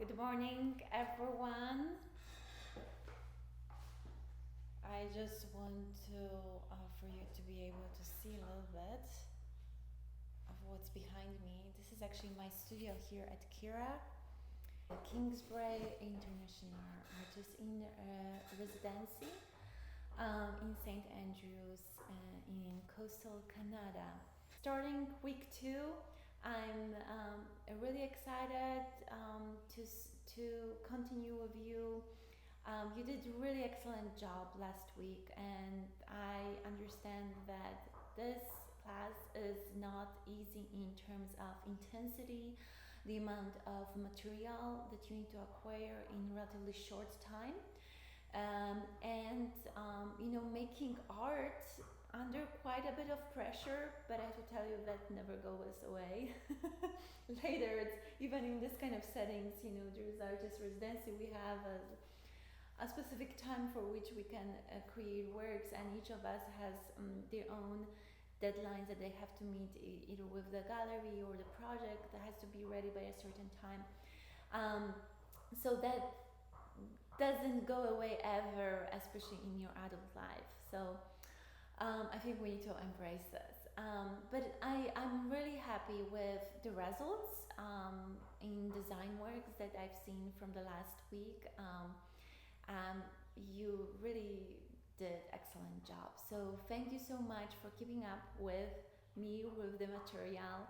Good morning, everyone. I just want for you to be able to see a little bit of what's behind me. This is actually my studio here at Kira, Kingsbrae International Artist in Residency in St. Andrews in coastal Canada. Starting week 2, I'm really excited to continue with you. You did a really excellent job last week, and I understand that this class is not easy in terms of intensity, the amount of material that you need to acquire in relatively short time, and making art under quite a bit of pressure, but I have to tell you that never goes away. Later, it's even in this kind of settings, there's artist residency, we have a specific time for which we can create works, and each of us has their own deadlines that they have to meet, either with the gallery or the project that has to be ready by a certain time. So that doesn't go away ever, especially in your adult life. So I think we need to embrace this. But I'm really happy with the results in design works that I've seen from the last week. You really did excellent job. So thank you so much for keeping up with me with the material.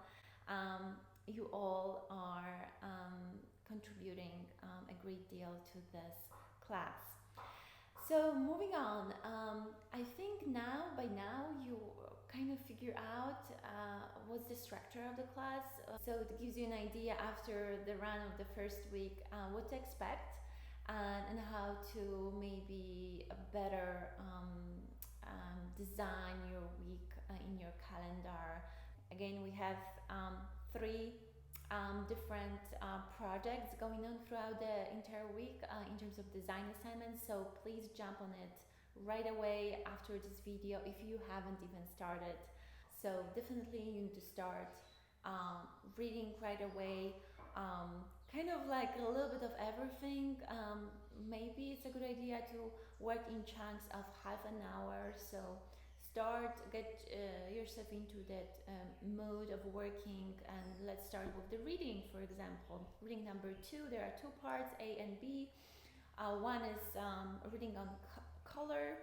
You all are contributing a great deal to this class. So moving on, I think by now you kind of figure out what's the structure of the class. So it gives you an idea after the run of the first week what to expect and how to maybe better design your week in your calendar. Again, we have 3 different projects going on throughout the entire week in terms of design assignments, so please jump on it right away after this video if you haven't even started. So definitely you need to start reading right away, kind of like a little bit of everything. Maybe it's a good idea to work in chunks of half an hour, so get yourself into that mode of working, and let's start with the reading. For example, reading number 2, there are 2 parts, A and B. One is reading on color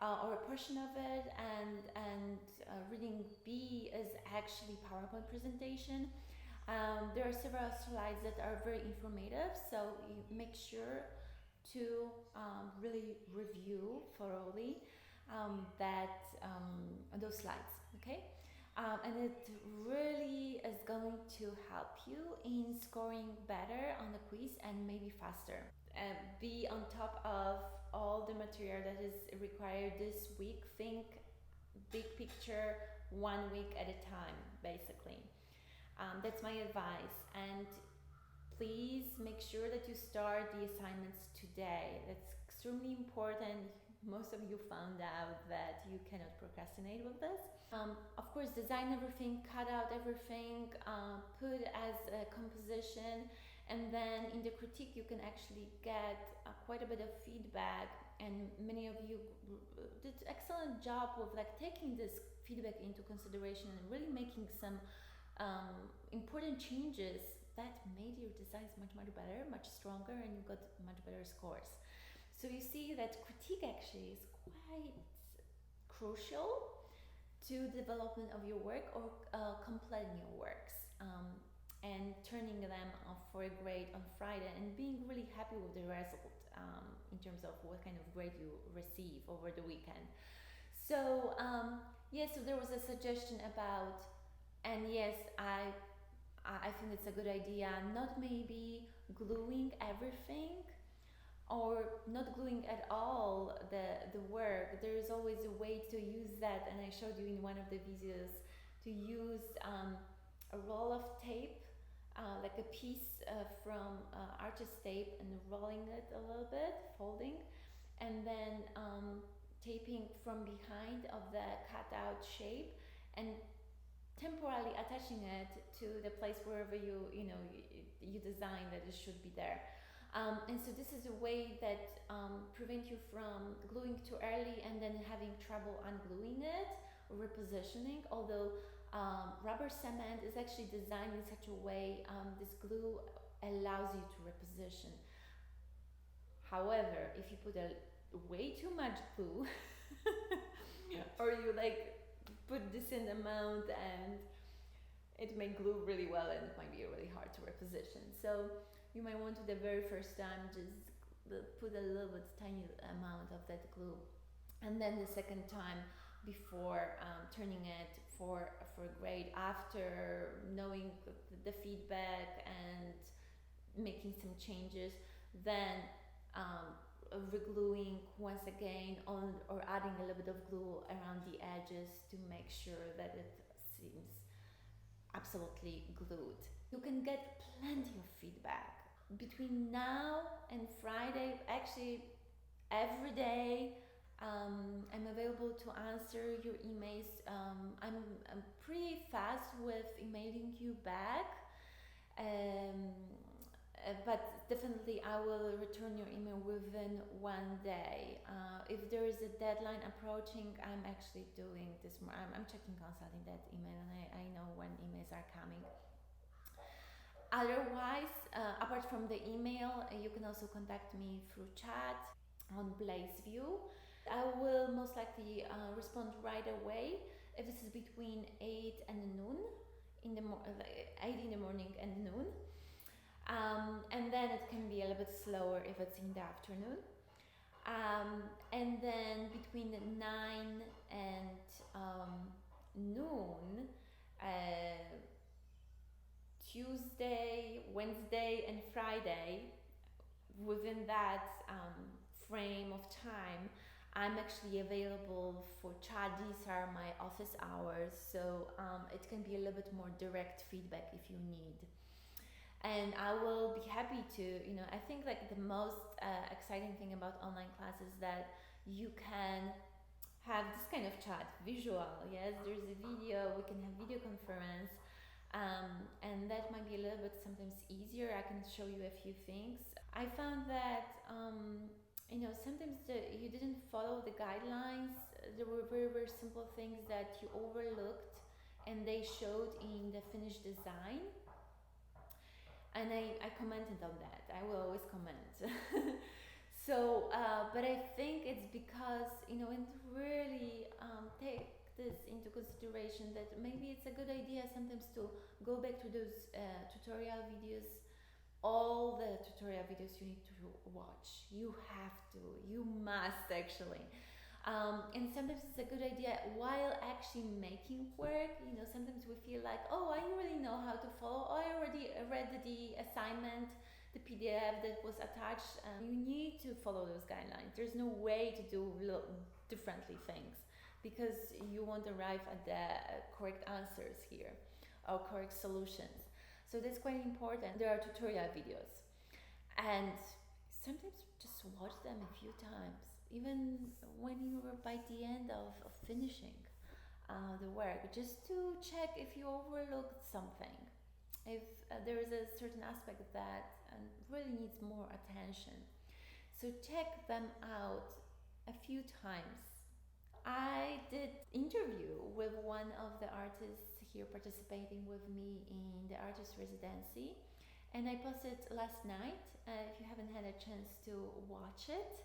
or a portion of it, and reading B is actually PowerPoint presentation. There are several slides that are very informative, so you make sure to really review thoroughly those slides, okay? And it really is going to help you in scoring better on the quiz and maybe faster. Be on top of all the material that is required this week. Think big picture, 1 week at a time, basically. That's my advice. And please make sure that you start the assignments today. That's extremely important. Most of you found out that you cannot procrastinate with this. Of course, design everything, cut out everything, put as a composition, and then in the critique you can actually get quite a bit of feedback, and many of you did excellent job with taking this feedback into consideration and really making some important changes that made your designs much better, much stronger, and you got much better scores. So you see that critique actually is quite crucial to the development of your work, or completing your works, and turning them off for a grade on Friday and being really happy with the result in terms of what kind of grade you receive over the weekend. So so there was a suggestion about, and yes, I think it's a good idea, not maybe gluing everything or not gluing at all the work. There is always a way to use that, and I showed you in one of the videos, to use a roll of tape, like a piece from artist tape, and rolling it a little bit, folding, and then taping from behind of the cutout shape, and temporarily attaching it to the place wherever you design that it should be there. And so this is a way that prevent you from gluing too early and then having trouble ungluing it or repositioning. Although rubber cement is actually designed in such a way, this glue allows you to reposition. However, if you put way too much glue or you put decent amount and it may glue really well and it might be really hard to reposition. So you might want to, the very first time, just put a little bit tiny amount of that glue, and then the second time, before turning it for grade, after knowing the feedback and making some changes, then regluing once again or adding a little bit of glue around the edges to make sure that it seems absolutely glued. You can get plenty of feedback between now and Friday. Actually, every day I'm available to answer your emails. I'm pretty fast with emailing you back, but definitely I will return your email within 1 day. If there is a deadline approaching, I'm actually doing this more. I'm checking constantly that email, and I know when emails are coming. Otherwise, apart from the email, you can also contact me through chat on Blazeview. I will most likely respond right away if this is between 8 and noon, 8 in the morning and noon. And then it can be a little bit slower if it's in the afternoon. And then between 9 and noon, Tuesday, Wednesday, and Friday, within that frame of time, I'm actually available for chat. These are my office hours, so it can be a little bit more direct feedback if you need. And I will be happy to, I think the most exciting thing about online class is that you can have this kind of chat, visual. Yes, there's a video, we can have video conference, and that might be a little bit sometimes easier. I can show you a few things. I found that sometimes you didn't follow the guidelines. There were very, very simple things that you overlooked and they showed in the finished design. And I commented on that. I will always comment. So, but I think it's because, and really take this into consideration that maybe it's a good idea sometimes to go back to those tutorial videos. All the tutorial videos you need to watch. You have to. You must actually. And sometimes it's a good idea while actually making work. Sometimes we feel like, oh, I already know how to follow. Oh, I already read the assignment, the PDF that was attached. You need to follow those guidelines. There's no way to do differently things because you won't arrive at the correct answers here or correct solutions. So that's quite important. There are tutorial videos, and sometimes just watch them a few times, even when you are by the end of finishing the work, just to check if you overlooked something, if there is a certain aspect that really needs more attention. So check them out a few times. I did interview with one of the artists here participating with me in the artist residency, and I posted last night. If you haven't had a chance to watch it,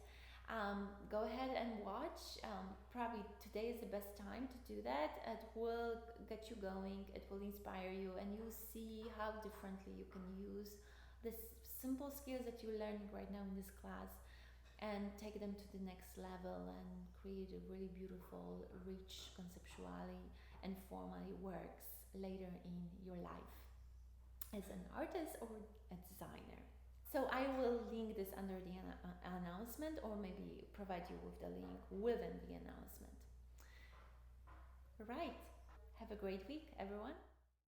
go ahead and watch. Probably today is the best time to do that. It will get you going, it will inspire you, and you'll see how differently you can use the simple skills that you're learning right now in this class and take them to the next level and create a really beautiful, rich, conceptually and formally works later in your life as an artist or a designer. So I will link this under the announcement, or maybe provide you with the link within the announcement. All right. Have a great week, everyone.